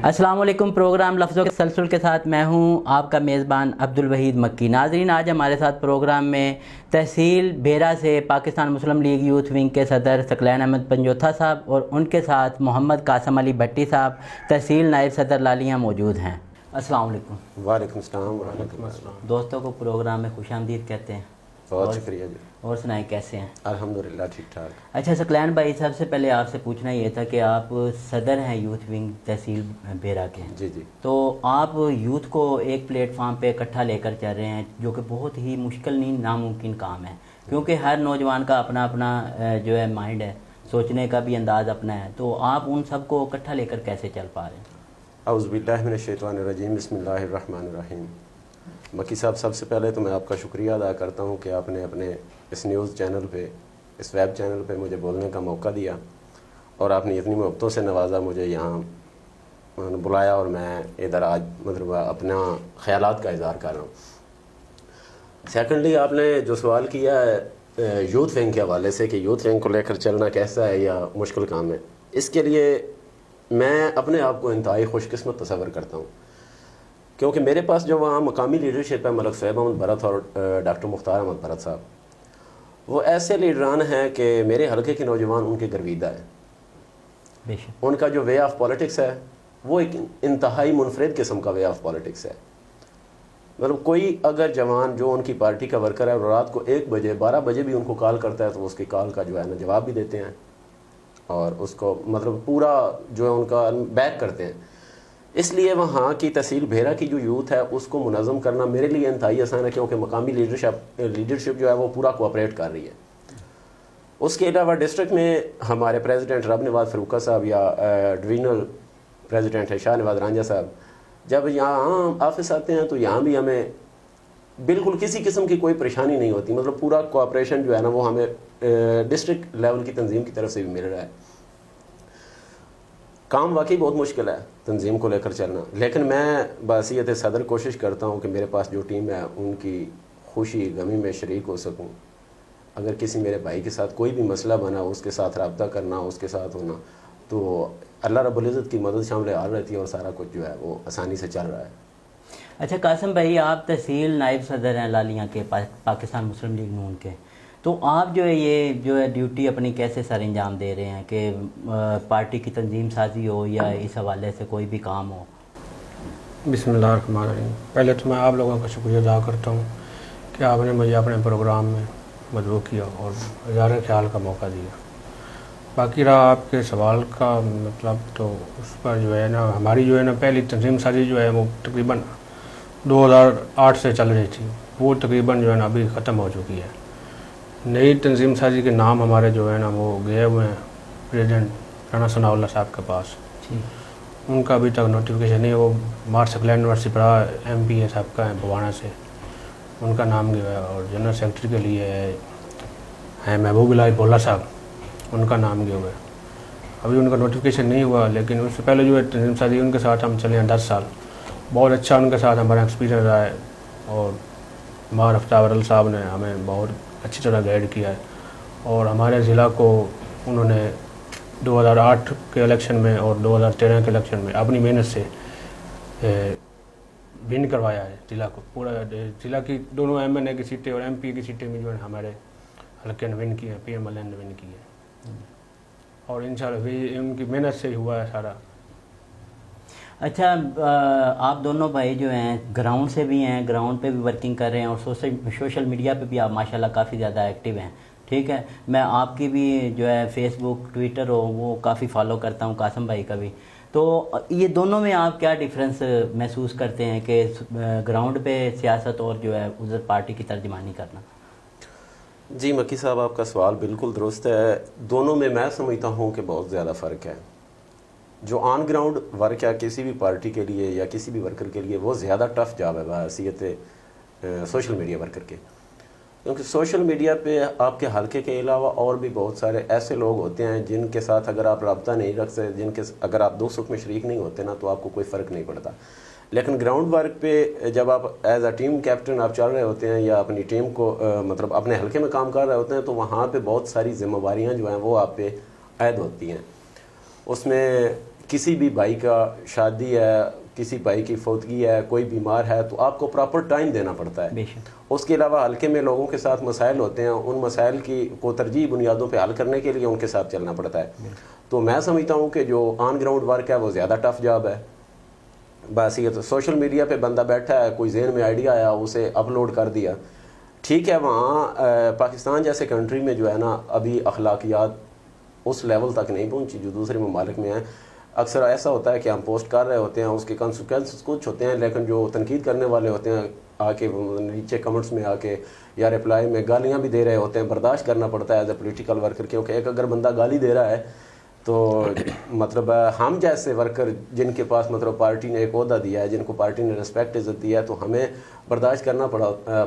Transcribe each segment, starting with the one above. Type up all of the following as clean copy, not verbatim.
السلام علیکم. پروگرام لفظوں کے تسلسل کے ساتھ میں ہوں آپ کا میزبان عبدالوحید مکی. ناظرین, آج ہمارے ساتھ پروگرام میں تحصیل بھیرا سے پاکستان مسلم لیگ یوتھ ونگ کے صدر ثقلین احمد پنجوتھا صاحب اور ان کے ساتھ محمد قاسم علی بھٹی صاحب تحصیل نائب صدر لالیاں موجود ہیں. السلام علیکم. وعلیکم السلام ورحمۃ اللہ. دوستوں کو پروگرام میں خوش آمدید کہتے ہیں. بہت شکریہ جی. اور سنائیں کیسے ہیں؟ الحمدللہ ٹھیک ٹھاک. اچھا ثقلین بھائی, سب سے پہلے آپ سے پوچھنا یہ تھا کہ آپ صدر ہیں یوتھ ونگ تحصیل بھیرا کے. جی جی. تو آپ یوتھ کو ایک پلیٹ فارم پہ اکٹھا لے کر چل رہے ہیں, جو کہ بہت ہی مشکل نہیں ناممکن کام ہے, کیونکہ ہر نوجوان کا اپنا اپنا جو ہے مائنڈ ہے, سوچنے کا بھی انداز اپنا ہے. تو آپ ان سب کو اکٹھا لے کر کیسے چل پا رہے ہیں؟ اعوذ باللہ من الشیطان الرجیم. بسم اللہ الرحمن الرحیم. مکی صاحب, سب سے پہلے تو میں آپ کا شکریہ ادا کرتا ہوں کہ آپ نے اپنے اس نیوز چینل پہ, اس ویب چینل پہ مجھے بولنے کا موقع دیا, اور آپ نے اتنی محبتوں سے نوازا, مجھے یہاں بلایا, اور میں ادھر آج مطلب اپنا خیالات کا اظہار کر رہا ہوں. سیکنڈلی, آپ نے جو سوال کیا ہے یوتھ ونگ کے حوالے سے کہ یوتھ ونگ کو لے کر چلنا کیسا ہے یا مشکل کام ہے, اس کے لیے میں اپنے آپ کو انتہائی خوش قسمت تصور کرتا ہوں, کیونکہ میرے پاس جو وہاں مقامی لیڈرشپ ہے, ملک صہیب احمد بھرت اور ڈاکٹر مختار احمد بھرت صاحب, وہ ایسے لیڈران ہیں کہ میرے حلقے کے نوجوان ان کے گرویدہ ہیں. ان کا جو وے آف پالیٹکس ہے وہ ایک انتہائی منفرد قسم کا وے آف پالیٹکس ہے. مطلب کوئی اگر جوان جو ان کی پارٹی کا ورکر ہے اور رات کو 1 بجے 12 بجے بھی ان کو کال کرتا ہے, تو وہ اس کی کال کا جو ہے نا جواب بھی دیتے ہیں, اور اس کو مطلب پورا جو ہے ان کا بیک کرتے ہیں. اس لیے وہاں کی تحصیل بھیرا کی جو یوتھ ہے اس کو منظم کرنا میرے لیے انتہائی آسان ہے, کیونکہ مقامی لیڈرشپ جو ہے وہ پورا کوآپریٹ کر رہی ہے. اس کے علاوہ ڈسٹرکٹ میں ہمارے پریزیڈنٹ رب نواز فروقہ صاحب یا ڈویژنل پریزیڈنٹ ہے شاہ نواز رانجھا صاحب, جب یہاں آفس آتے ہیں تو یہاں بھی ہمیں بالکل کسی قسم کی کوئی پریشانی نہیں ہوتی. مطلب پورا کوآپریشن جو ہے نا وہ ہمیں ڈسٹرکٹ لیول کی تنظیم کی طرف سے بھی مل رہا ہے. کام واقعی بہت مشکل ہے تنظیم کو لے کر چلنا, لیکن میں بحیثیت صدر کوشش کرتا ہوں کہ میرے پاس جو ٹیم ہے ان کی خوشی غمی میں شریک ہو سکوں. اگر کسی میرے بھائی کے ساتھ کوئی بھی مسئلہ بنا, اس کے ساتھ رابطہ کرنا, اس کے ساتھ ہونا, تو اللہ رب العزت کی مدد شامل حال رہتی ہے, اور سارا کچھ جو ہے وہ آسانی سے چل رہا ہے. اچھا قاسم بھائی, آپ تحصیل نائب صدر ہیں لالیاں کے, پاکستان مسلم لیگ نون کے, تو آپ جو ہے یہ جو ہے ڈیوٹی اپنی کیسے سر انجام دے رہے ہیں کہ پارٹی کی تنظیم سازی ہو یا اس حوالے سے کوئی بھی کام ہو؟ بسم اللہ الرحمن الرحیم. پہلے تو میں آپ لوگوں کا شکریہ ادا کرتا ہوں کہ آپ نے مجھے اپنے پروگرام میں مدعو کیا اور اظہار خیال کا موقع دیا. باقی رہا آپ کے سوال کا مطلب, تو اس پر جو ہے نا ہماری جو ہے نا پہلی تنظیم سازی جو ہے وہ تقریباً 2008 سے چل رہی تھی, وہ تقریباً جو ہے نا ابھی ختم ہو چکی ہے. نئی تنظیم سازی کے نام ہمارے جو ہے نا وہ گئے ہوئے ہیں پریزیڈنٹ رانا ثناء اللہ صاحب کے پاس. ان کا ابھی تک نوٹیفیکیشن نہیں ہے. وہ مار ثقلین یونیورسٹی پڑھا ایم پی ہے صاحب کا ہے بوانا سے, ان کا نام گیا ہے. اور جنرل سیکرٹری کے لیے ہے محبوب الہی بھولا صاحب, ان کا نام گیا ہوا ہے. ابھی ان کا نوٹیفیکیشن نہیں ہوا, لیکن اس سے پہلے جو ہے تنظیم سازی ان کے ساتھ ہم چلے ہیں 10 سال. بہت اچھا ان کے ساتھ ہمارا ایکسپیرینس رہا ہے, اور مار افتاب صاحب نے ہمیں بہت اچھی طرح گائیڈ کیا ہے. اور ہمارے ضلع کو انہوں نے 2008 کے الیکشن میں اور 2013 کے الیکشن میں اپنی محنت سے ون کروایا ہے ضلع کو. پورا ضلع کی دونوں ایم این اے کی سیٹیں اور ایم پی کی سیٹیں میں جو ہے ہمارے حلقے نے ون کی ہے, پی ایم ایل این نے ون کی ہے, اور انشاءاللہ ان کی محنت سے ہی ہوا ہے سارا. اچھا, آپ دونوں بھائی جو ہیں گراؤنڈ سے بھی ہیں, گراؤنڈ پہ بھی ورکنگ کر رہے ہیں, اور سوشل میڈیا پہ بھی آپ ماشاءاللہ کافی زیادہ ایکٹیو ہیں. ٹھیک ہے, میں آپ کی بھی جو ہے فیس بک ٹویٹر ہو وہ کافی فالو کرتا ہوں, قاسم بھائی کا بھی. تو یہ دونوں میں آپ کیا ڈیفرنس محسوس کرتے ہیں کہ گراؤنڈ پہ سیاست اور جو ہے ادھر پارٹی کی ترجمانی کرنا؟ جی مکی صاحب, آپ کا سوال بالکل درست ہے. دونوں میں سمجھتا ہوں کہ بہت زیادہ فرق ہے. جو آن گراؤنڈ ورک ہے کسی بھی پارٹی کے لیے یا کسی بھی ورکر کے لیے, وہ زیادہ ٹف جاب ہے بحیثیت سوشل میڈیا ورکر کے. کیونکہ سوشل میڈیا پہ آپ کے حلقے کے علاوہ اور بھی بہت سارے ایسے لوگ ہوتے ہیں جن کے ساتھ اگر آپ رابطہ نہیں رکھ سکتے, اگر آپ دکھ سکھ میں شریک نہیں ہوتے نا, تو آپ کو کوئی فرق نہیں پڑتا. لیکن گراؤنڈ ورک پہ جب آپ ایز اے ٹیم کیپٹن آپ چل رہے ہوتے ہیں یا اپنی ٹیم کو مطلب اپنے حلقے میں کام کر رہے ہوتے ہیں, تو وہاں پہ بہت ساری ذمہ داریاں جو ہیں وہ آپ پہ عائد ہوتی ہیں. اس میں کسی بھی بھائی کا شادی ہے, کسی بھائی کی فوتگی ہے, کوئی بیمار ہے, تو آپ کو پراپر ٹائم دینا پڑتا ہے. اس کے علاوہ حلقے میں لوگوں کے ساتھ مسائل ہوتے ہیں, ان مسائل کو ترجیحی بنیادوں پہ حل کرنے کے لیے ان کے ساتھ چلنا پڑتا ہے. تو میں سمجھتا ہوں کہ جو آن گراؤنڈ ورک ہے وہ زیادہ ٹف جاب ہے. بس یہ تو سوشل میڈیا پہ بندہ بیٹھا ہے, کوئی ذہن میں آئیڈیا آیا, اسے اپلوڈ کر دیا, ٹھیک ہے. وہاں پاکستان جیسے کنٹری میں جو ہے نا ابھی اخلاقیات اس لیول تک نہیں پہنچی جو دوسرے ممالک میں ہیں. اکثر ایسا ہوتا ہے کہ ہم پوسٹ کر رہے ہوتے ہیں, اس کے کنسیکوینسز کچھ ہوتے ہیں, لیکن جو تنقید کرنے والے ہوتے ہیں آ کے نیچے کمنٹس میں آ کے یا رپلائی میں گالیاں بھی دے رہے ہوتے ہیں. برداشت کرنا پڑتا ہے ایز اے پولیٹیکل ورکر, کیونکہ ایک اگر بندہ گالی دے رہا ہے تو مطلب ہم جیسے ورکر جن کے پاس مطلب پارٹی نے ایک عہدہ دیا ہے, جن کو پارٹی نے رسپیکٹ عزت دیا ہے, تو ہمیں برداشت کرنا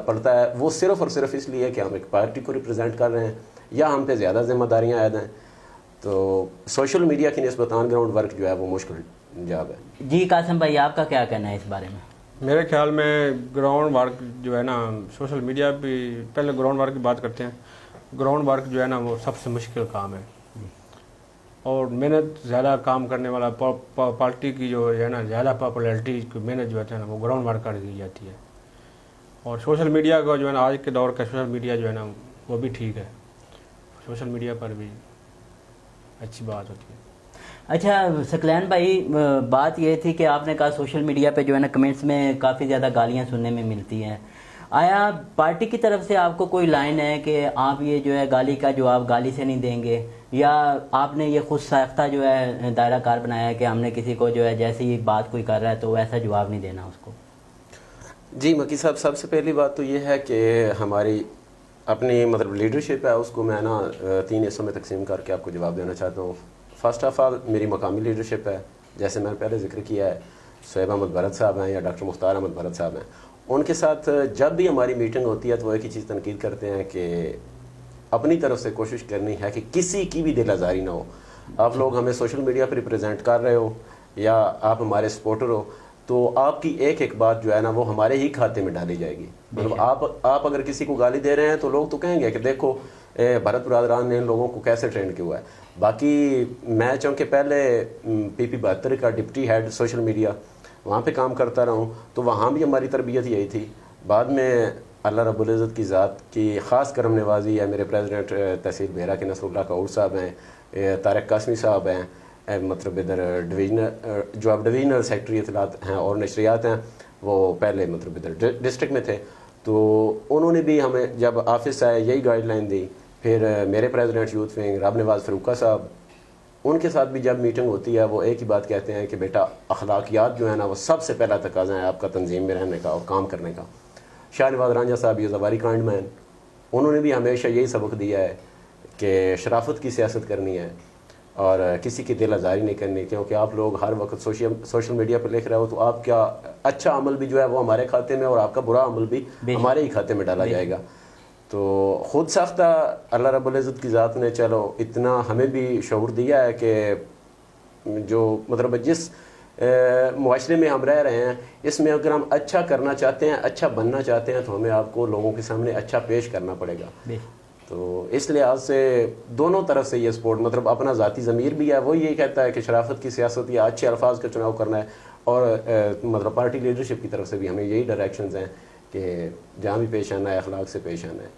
پڑتا ہے. وہ صرف اور صرف اس لیے کہ ہم ایک پارٹی کو ریپرزینٹ کر رہے ہیں یا ہم پہ زیادہ ذمہ داریاں عائد ہیں. تو سوشل میڈیا کی نسبت آن گراؤنڈ ورک جو ہے وہ مشکل جاب ہے. جی قاسم بھائی, آپ کا کیا کہنا ہے اس بارے میں؟ میرے خیال میں گراؤنڈ ورک جو ہے نا سوشل میڈیا پہ, پہلے گراؤنڈ ورک کی بات کرتے ہیں. گراؤنڈ ورک جو ہے نا وہ سب سے مشکل کام ہے, اور محنت زیادہ کام کرنے والا پارٹی کی جو ہے نا زیادہ پاپولیرٹی کی محنت جو ہے نا وہ گراؤنڈ ورک کر دی جاتی ہے. اور سوشل میڈیا کا جو ہے نا آج کے دور کا سوشل میڈیا جو ہے نا وہ بھی ٹھیک ہے, سوشل میڈیا پر بھی اچھی بات ہوتی ہے. اچھا ثقلین بھائی, بات یہ تھی کہ آپ نے کہا سوشل میڈیا پہ جو ہے نا کمنٹس میں کافی زیادہ گالیاں سننے میں ملتی ہیں. آیا پارٹی کی طرف سے آپ کو کوئی لائن ہے کہ آپ یہ جو ہے گالی کا جواب گالی سے نہیں دیں گے, یا آپ نے یہ خود ساختہ جو ہے دائرہ کار بنایا ہے کہ ہم نے کسی کو جو ہے جیسی بات کوئی کر رہا ہے تو ویسا جواب نہیں دینا اس کو؟ جی مکی صاحب, سب سے پہلی بات تو یہ ہے کہ ہماری اپنی مطلب لیڈرشپ ہے, اس کو میں نا 3 حصوں میں تقسیم کر کے آپ کو جواب دینا چاہتا ہوں. فرسٹ آف آل میری مقامی لیڈرشپ ہے, جیسے میں نے پہلے ذکر کیا ہے, صہیب احمد بھرت صاحب ہیں یا ڈاکٹر مختار احمد بھرت صاحب ہیں. ان کے ساتھ جب بھی ہماری میٹنگ ہوتی ہے تو وہ ایک ہی چیز تنقید کرتے ہیں کہ اپنی طرف سے کوشش کرنی ہے کہ کسی کی بھی دل آزاری نہ ہو. آپ لوگ ہمیں سوشل میڈیا پہ ریپرزینٹ کر رہے ہو یا آپ ہمارے سپورٹر ہو, تو آپ کی ایک ایک بات جو ہے نا وہ ہمارے ہی کھاتے میں ڈالی جائے گی. مطلب آپ اگر کسی کو گالی دے رہے ہیں تو لوگ تو کہیں گے کہ دیکھو بھرت برادران نے ان لوگوں کو کیسے ٹرینڈ کیا ہوا ہے. باقی میں چونکہ پہلے PP 72 کا ڈپٹی ہیڈ سوشل میڈیا وہاں پہ کام کرتا رہا ہوں, تو وہاں بھی ہماری تربیت یہی تھی. بعد میں اللہ رب العزت کی ذات کی خاص کرم نوازی ہے, میرے پریزیڈنٹ تحصیل بحیرہ کے نصر اللہ کاؤر صاحب ہیں, طارق قاسمی صاحب ہیں, مطلب ادھر جو اب ڈویژنل سیکٹری اطلاعات ہیں اور نشریات ہیں, وہ پہلے مطلب ادھر ڈسٹرکٹ میں تھے. تو انہوں نے بھی ہمیں جب آفس آئے یہی گائیڈ لائن دی. پھر میرے پریزیڈنٹ یوتھ ونگ راب نواز فروقہ صاحب, ان کے ساتھ بھی جب میٹنگ ہوتی ہے وہ ایک ہی بات کہتے ہیں کہ بیٹا اخلاقیات جو ہے نا وہ سب سے پہلا تقاضا ہے آپ کا تنظیم میں رہنے کا اور کام کرنے کا. شاہ نواز رانجھا صاحب یہ زواری کائنڈ مین, انہوں نے بھی ہمیشہ یہی سبق دیا ہے کہ شرافت کی سیاست کرنی ہے اور کسی کی دل آزاری نہیں کرنی. کیونکہ آپ لوگ ہر وقت سوشل میڈیا پہ لکھ رہے ہو تو آپ کا اچھا عمل بھی جو ہے وہ ہمارے کھاتے میں اور آپ کا برا عمل بھی ہمارے ہی کھاتے میں ڈالا جائے گا. تو خود ساختہ اللہ رب العزت کی ذات نے چلو اتنا ہمیں بھی شعور دیا ہے کہ جو مطلب جس معاشرے میں ہم رہ رہے ہیں اس میں اگر ہم اچھا کرنا چاہتے ہیں, اچھا بننا چاہتے ہیں, تو ہمیں آپ کو لوگوں کے سامنے اچھا پیش کرنا پڑے گا. تو اس لحاظ سے دونوں طرف سے یہ سپورٹ, مطلب اپنا ذاتی ضمیر بھی ہے, وہ یہ کہتا ہے کہ شرافت کی سیاست یا اچھے الفاظ کا چناؤ کرنا ہے, اور مطلب پارٹی لیڈرشپ کی طرف سے بھی ہمیں یہی ڈائریکشنز ہیں کہ جہاں بھی پیش آنا ہے اخلاق سے پیش آنا ہے.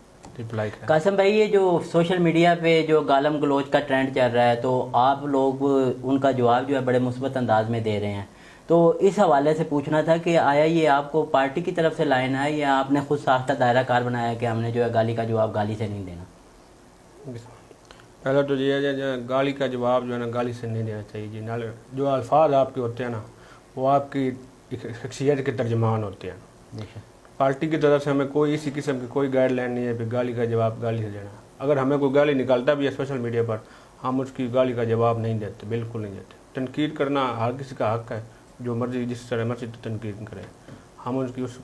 قاسم بھائی, یہ جو سوشل میڈیا پہ جو گالم گلوچ کا ٹرینڈ چل رہا ہے تو آپ لوگ ان کا جواب جو ہے بڑے مثبت انداز میں دے رہے ہیں, تو اس حوالے سے پوچھنا تھا کہ آیا یہ آپ کو پارٹی کی طرف سے لائن ہے یا آپ نے خود ساختہ دائرہ کار بنایا کہ ہم نے جو ہے گالی کا جواب گالی سے نہیں دینا؟ پہلا تو یہ ہے گالی کا جواب جو ہے نا گالی سے نہیں دینا چاہیے. جی جو الفاظ آپ کے ہوتے ہیں نا وہ آپ کی شخصیت کے ترجمان ہوتے ہیں. پارٹی کی طرف سے ہمیں کوئی اسی قسم کی کوئی گائیڈ لائن نہیں ہے کہ گالی کا جواب گالی سے دینا. اگر ہمیں کوئی گالی نکالتا بھی ہے سوشل میڈیا پر, ہم اس کی گالی کا جواب نہیں دیتے, بالکل نہیں دیتے. تنقید کرنا ہر کسی کا حق ہے, جو مرضی جس طرح مرضی تنقید کرے, ہم اس کی اس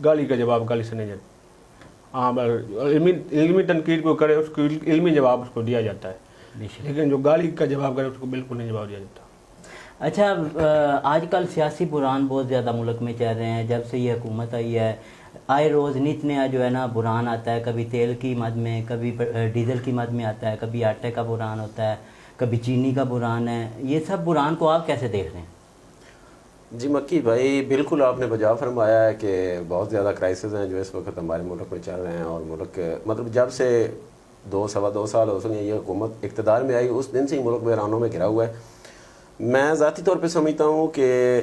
گالی کا جواب گالی سے نہیں دیتے. ہاں علمی تنقید کو کرے اس کو علمی جواب اس کو دیا جاتا ہے, لیکن جو گالی کا جواب کرے اس کو بالکل نہیں جواب دیا جاتا. اچھا, آج کل سیاسی بحران بہت زیادہ ملک میں چل رہے ہیں. جب سے یہ حکومت آئی ہے آئے روز نت نیا جو ہے نا بحران آتا ہے. کبھی تیل کی مد میں, کبھی ڈیزل کی مد میں آتا ہے, کبھی آٹے کا بحران ہوتا ہے, کبھی چینی کا بحران ہے، یہ سب بحران کو آپ کیسے دیکھ رہے ہیں؟ جی مکی بھائی، بالکل آپ نے بجا فرمایا ہے کہ بہت زیادہ کرائسز ہیں جو اس وقت ہمارے ملک میں چل رہے ہیں، اور ملک مطلب جب سے 2-2.25 سال ہو سکے یہ حکومت اقتدار میں آئی اس دن سے ہی ملک بحرانوں میں گھرا ہوا ہے۔ میں ذاتی طور پہ سمجھتا ہوں کہ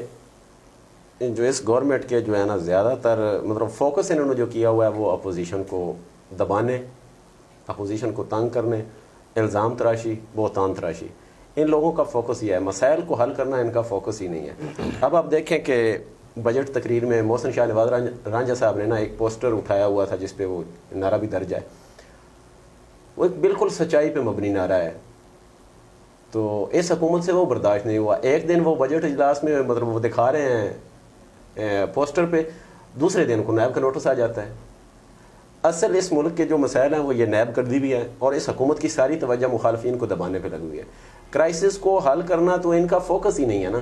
جو اس گورنمنٹ کے جو ہے نا زیادہ تر مطلب فوکس انہوں نے جو کیا ہوا ہے وہ اپوزیشن کو دبانے، اپوزیشن کو تنگ کرنے، الزام تراشی، بہتان تراشی، ان لوگوں کا فوکس یہ ہے، مسائل کو حل کرنا ان کا فوکس ہی نہیں ہے۔ اب آپ دیکھیں کہ بجٹ تقریر میں محسن شاہ نواز رانجھا صاحب نے نا ایک پوسٹر اٹھایا ہوا تھا جس پہ وہ نعرہ بھی درج ہے، وہ ایک بالکل سچائی پہ مبنی نعرہ ہے، تو اس حکومت سے وہ برداشت نہیں ہوا۔ ایک دن وہ بجٹ اجلاس میں مطلب وہ دکھا رہے ہیں پوسٹر پہ، دوسرے دن کو نیب کا نوٹس آ جاتا ہے۔ اصل اس ملک کے جو مسائل ہیں وہ یہ نیب کردی بھی ہے، اور اس حکومت کی ساری توجہ مخالفین کو دبانے پہ لگی ہوئی ہے۔ کرائسس کو حل کرنا تو ان کا فوکس ہی نہیں ہے نا۔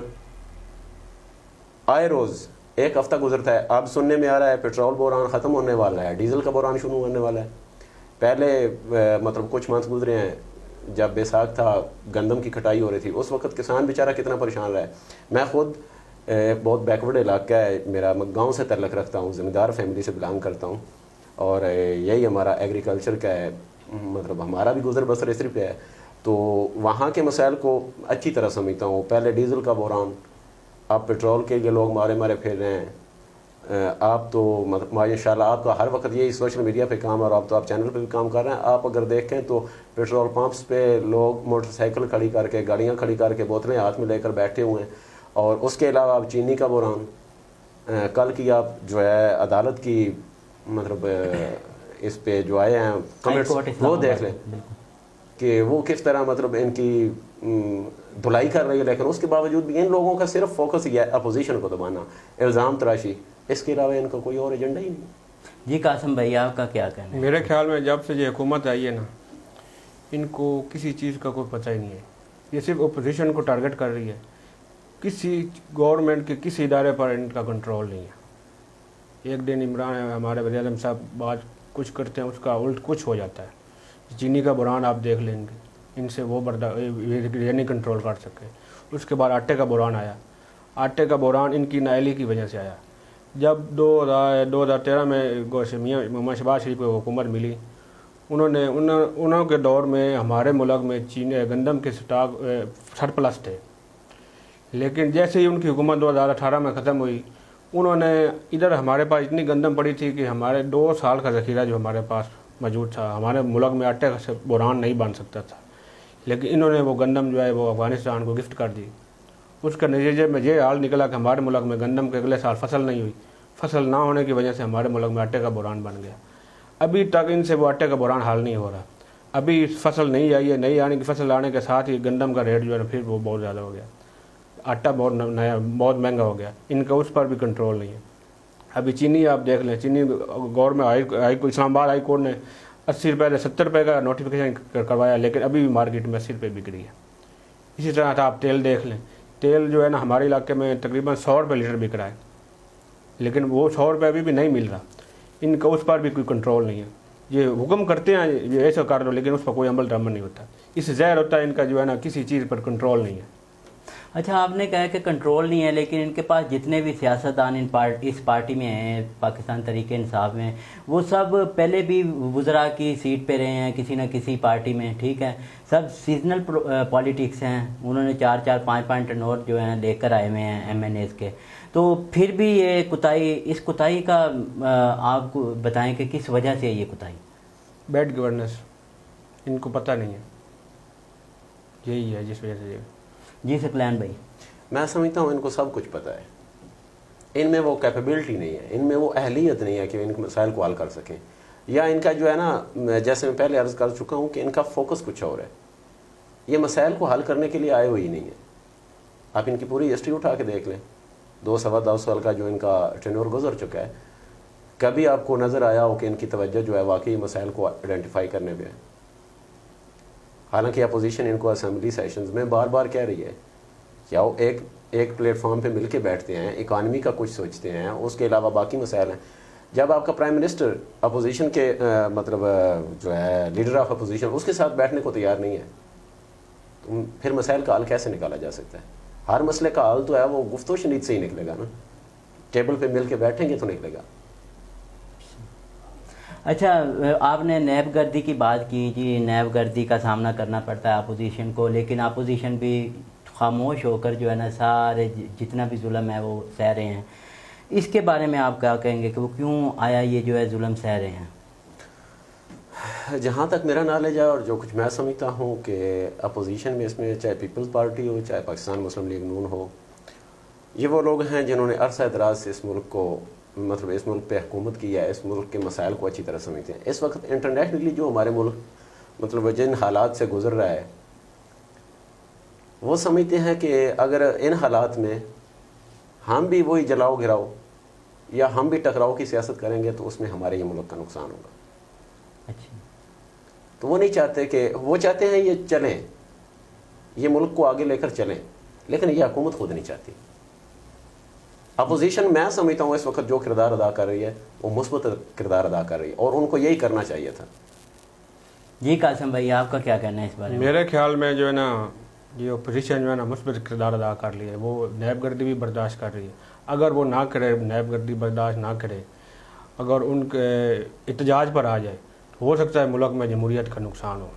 آئے روز ایک ہفتہ گزرتا ہے، اب سننے میں آ رہا ہے پیٹرول بحران ختم ہونے والا ہے، ڈیزل کا بحران شروع ہونے والا ہے۔ پہلے مطلب کچھ منتھ گزرے ہیں جب بیساکھ تھا، گندم کی کٹائی ہو رہی تھی، اس وقت کسان بیچارہ کتنا پریشان رہا ہے۔ میں خود ایک بہت بیکورڈ علاقہ ہے میرا، گاؤں سے تعلق رکھتا ہوں، زمیندار فیملی سے بلانگ کرتا ہوں، اور یہی ہمارا ایگریکلچر کا ہے، مطلب ہمارا بھی گزر بسر اسی پہ ہے، تو وہاں کے مسائل کو اچھی طرح سمجھتا ہوں۔ پہلے ڈیزل کا بحران، اب پیٹرول کے لیے لوگ مارے مارے پھر رہے ہیں۔ آپ تو مطلب ماشاء اللہ آپ کا ہر وقت یہی سوشل میڈیا پہ کام ہے، اور آپ تو آپ چینل پہ بھی کام کر رہے ہیں۔ آپ اگر دیکھیں تو پیٹرول پمپس پہ لوگ موٹر سائیکل کھڑی کر کے، گاڑیاں کھڑی کر کے، بوتلیں ہاتھ میں لے کر بیٹھے ہوئے ہیں۔ اور اس کے علاوہ آپ چینی کا بحران، کل کی آپ جو ہے عدالت کی مطلب اس پہ جو آئے ہیں کمنٹس وہ دیکھ لیں کہ وہ کس طرح مطلب ان کی دھلائی کر رہی ہے، لیکن اس کے باوجود بھی ان لوگوں کا صرف فوکس یہ ہے اپوزیشن کو دبانا، الزام تراشی، اس کے علاوہ ان کا کوئی اور ایجنڈا ہی نہیں۔ جی قاسم بھائی آپ کا کیا کہنا ہے؟ میرے خیال میں جب سے یہ حکومت آئی ہے نا، ان کو کسی چیز کا کوئی پتہ ہی نہیں ہے، یہ صرف اپوزیشن کو ٹارگٹ کر رہی ہے، کسی گورنمنٹ کے کسی ادارے پر ان کا کنٹرول نہیں ہے۔ ایک دن عمران ہمارے وزیر اعظم صاحب بات کچھ کرتے ہیں، اس کا الٹ کچھ ہو جاتا ہے۔ چینی کا بحران آپ دیکھ لیں گے، ان سے وہ یہ نہیں کنٹرول کر سکے۔ اس کے بعد آٹے کا بحران آیا، آٹے کا بحران ان کی نااہلی کی وجہ سے آیا۔ جب 2013 میں میاں محمد شہباز شریف کو حکومت ملی، انہوں کے دور میں ہمارے ملک میں گندم کے سٹاک سرپلس تھے، لیکن جیسے ہی ان کی حکومت 2018 میں ختم ہوئی، انہوں نے ادھر ہمارے پاس اتنی گندم پڑی تھی کہ ہمارے 2 سال کا ذخیرہ جو ہمارے پاس موجود تھا، ہمارے ملک میں آٹے کا بحران نہیں بن سکتا تھا، لیکن انہوں نے وہ گندم جو ہے وہ افغانستان کو گفٹ کر دی۔ اس کا نتیجے میں یہ حال نکلا کہ ہمارے ملک میں گندم کے اگلے سال فصل نہیں ہوئی، فصل نہ ہونے کی وجہ سے ہمارے ملک میں آٹے کا بحران بن گیا۔ ابھی تک ان سے وہ آٹے کا بحران حل نہیں ہو رہا، ابھی فصل نہیں آئی ہے، نہیں آنے کی فصل آنے کے ساتھ ہی گندم کا ریٹ جو ہے پھر وہ بہت زیادہ ہو گیا، آٹا بہت مہنگا ہو گیا، ان کا اس پر بھی کنٹرول نہیں ہے۔ ابھی چینی آپ دیکھ لیں، چینی گورنمنٹ اسلام آباد ہائی کورٹ نے 80 روپے سے 70 روپے کا نوٹیفیکیشن کروایا، لیکن ابھی بھی مارکیٹ میں 80 روپے بک رہی ہے۔ اسی طرح تھا آپ تیل دیکھ لیں، تیل جو ہے نا ہمارے علاقے میں تقریباً 100 روپے لیٹر بک رہا ہے، لیکن وہ 100 روپے ابھی بھی نہیں مل رہا، ان کا اس پر بھی کوئی کنٹرول نہیں ہے۔ یہ حکم کرتے ہیں یہ ایسا کر دو، لیکن اس پر کوئی عمل درآمد نہیں ہوتا، اس سے ظاہر ہوتا ہے ان کا جو ہے نا کسی چیز پر کنٹرول نہیں ہے۔ اچھا آپ نے کہا کہ کنٹرول نہیں ہے، لیکن ان کے پاس جتنے بھی سیاستدان اس پارٹی میں ہیں، پاکستان تحریک انصاف میں، وہ سب پہلے بھی وزراء کی سیٹ پہ رہے ہیں کسی نہ کسی پارٹی میں، ٹھیک ہے، سب سیزنل پالیٹکس ہیں، انہوں نے 4-4 5 ٹرنور جو ہیں لے کر آئے ہوئے ہیں ایم این ایز کے، تو پھر بھی یہ کوتاہی، اس کوتاہی کا آپ کو بتائیں کہ کس وجہ سے ہے یہ کوتاہی؟ بیڈ گورننس، ان کو پتہ نہیں ہے، یہی ہے جس وجہ سے۔ جی سکلین بھائی، میں سمجھتا ہوں ان کو سب کچھ پتہ ہے، ان میں وہ کیپیبلٹی نہیں ہے، ان میں وہ اہلیت نہیں ہے کہ ان مسائل کو حل کر سکیں، یا ان کا جو ہے نا جیسے میں پہلے عرض کر چکا ہوں کہ ان کا فوکس کچھ اور ہے، یہ مسائل کو حل کرنے کے لیے آئے ہوئے ہی نہیں ہیں۔ آپ ان کی پوری ہسٹری اٹھا کے دیکھ لیں، 2-2.25 سال کا جو ان کا ٹینور گزر چکا ہے، کبھی آپ کو نظر آیا ہو کہ ان کی توجہ جو ہے واقعی مسائل کو آئیڈینٹیفائی کرنے پہ ہے؟ حالانکہ اپوزیشن ان کو اسمبلی سیشنز میں بار بار کہہ رہی ہے کہ وہ ایک پلیٹ فارم پہ مل کے بیٹھتے ہیں، اکانومی کا کچھ سوچتے ہیں، اس کے علاوہ باقی مسائل ہیں۔ جب آپ کا پرائم منسٹر اپوزیشن کے مطلب جو ہے لیڈر آف اپوزیشن اس کے ساتھ بیٹھنے کو تیار نہیں ہے، پھر مسائل کا حل کیسے نکالا جا سکتا ہے؟ ہر مسئلے کا حل تو ہے وہ گفتگو شنید سے ہی نکلے گا نا، ٹیبل پہ مل کے بیٹھیں گے تو نکلے گا۔ اچھا، آپ نے نیب گردی کی بات کی جی، نیب گردی کا سامنا کرنا پڑتا ہے اپوزیشن کو، لیکن اپوزیشن بھی خاموش ہو کر جو ہے نا سارے جتنا بھی ظلم ہے وہ سہ رہے ہیں۔ اس کے بارے میں آپ کیا کہیں گے کہ وہ کیوں آیا یہ جو ہے ظلم سہ رہے ہیں؟ جہاں تک میرا نالج ہے اور جو کچھ میں سمجھتا ہوں کہ اپوزیشن میں اس میں چاہے پیپلز پارٹی ہو چاہے پاکستان مسلم لیگ نون ہو، یہ وہ لوگ ہیں جنہوں نے عرصہ دراز سے اس ملک کو مطلب اس ملک پہ حکومت کی ہے، اس ملک کے مسائل کو اچھی طرح سمجھتے ہیں۔ اس وقت انٹرنیشنلی جو ہمارے ملک مطلب جن حالات سے گزر رہا ہے، وہ سمجھتے ہیں کہ اگر ان حالات میں ہم بھی وہی جلاؤ گراؤ یا ہم بھی ٹکراؤ کی سیاست کریں گے تو اس میں ہمارے یہ ملک کا نقصان ہوگا۔ اچھا، تو وہ نہیں چاہتے، کہ وہ چاہتے ہیں یہ چلیں، یہ ملک کو آگے لے کر چلیں، لیکن یہ حکومت خود نہیں چاہتی۔ اپوزیشن میں سمجھتا ہوں اس وقت جو کردار ادا کر رہی ہے وہ مثبت کردار ادا کر رہی ہے، اور ان کو یہی کرنا چاہیے تھا۔ جی قاسم بھائی، آپ کا کیا کہنا ہے اس بارے میں؟ میرے خیال میں جو ہے نا یہ اپوزیشن جو ہے نا مثبت کردار ادا کر لی ہے، وہ نیب گردی بھی برداشت کر رہی ہے۔ اگر وہ نہ کرے، نیب گردی برداشت نہ کرے، اگر ان کے احتجاج پر آ جائے تو ہو سکتا ہے ملک میں جمہوریت کا نقصان ہو۔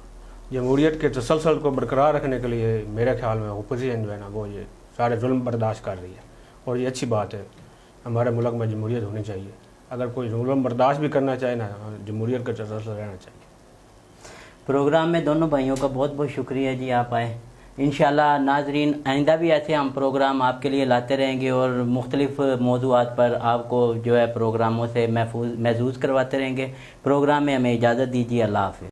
جمہوریت کے تسلسل کو برقرار رکھنے کے لیے میرے خیال میں اپوزیشن جو ہے نا وہ یہ سارے ظلم برداشت کر رہی ہے، اور یہ اچھی بات ہے۔ ہمارے ملک میں جمہوریت ہونی چاہیے، اگر کوئی ظلم برداشت بھی کرنا چاہے نا، جمہوریت کا تسلسل رہنا چاہیے۔ پروگرام میں دونوں بھائیوں کا بہت بہت شکریہ جی، آپ آئے۔ انشاءاللہ ناظرین، آئندہ بھی ایسے ہم پروگرام آپ کے لیے لاتے رہیں گے اور مختلف موضوعات پر آپ کو جو ہے پروگراموں سے محظوظ کرواتے رہیں گے۔ پروگرام میں ہمیں اجازت دیجیے، اللہ حافظ۔